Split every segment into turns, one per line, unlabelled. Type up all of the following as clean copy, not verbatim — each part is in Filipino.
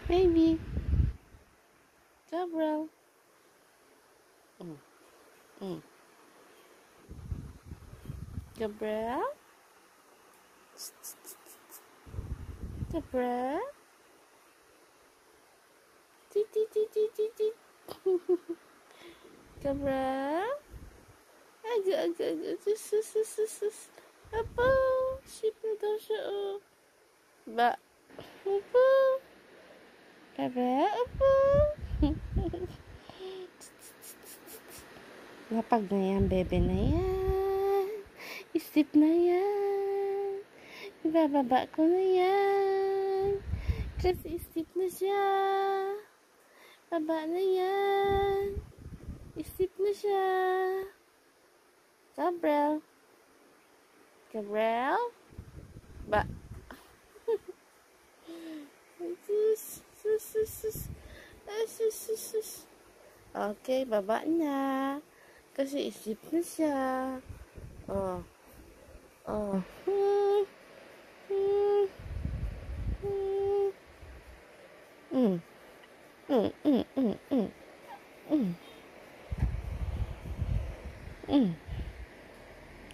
Baby. Gabriel. Gabriel. Gabriel. Gabriel. Agak. Sus. Apa? Sip na daw siya, oh. Ba? Apa? Gabriel, apa? Lapag na yan, bebe na yan. Isip na yan. Ibababa ko na yan. Kasi isip na siya. Baba na yan. Isip na siya. Gabriel. Gabriel? Ba? Sus. Okay, baba na. Kasi isip na siya. Oh.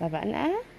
Baba na.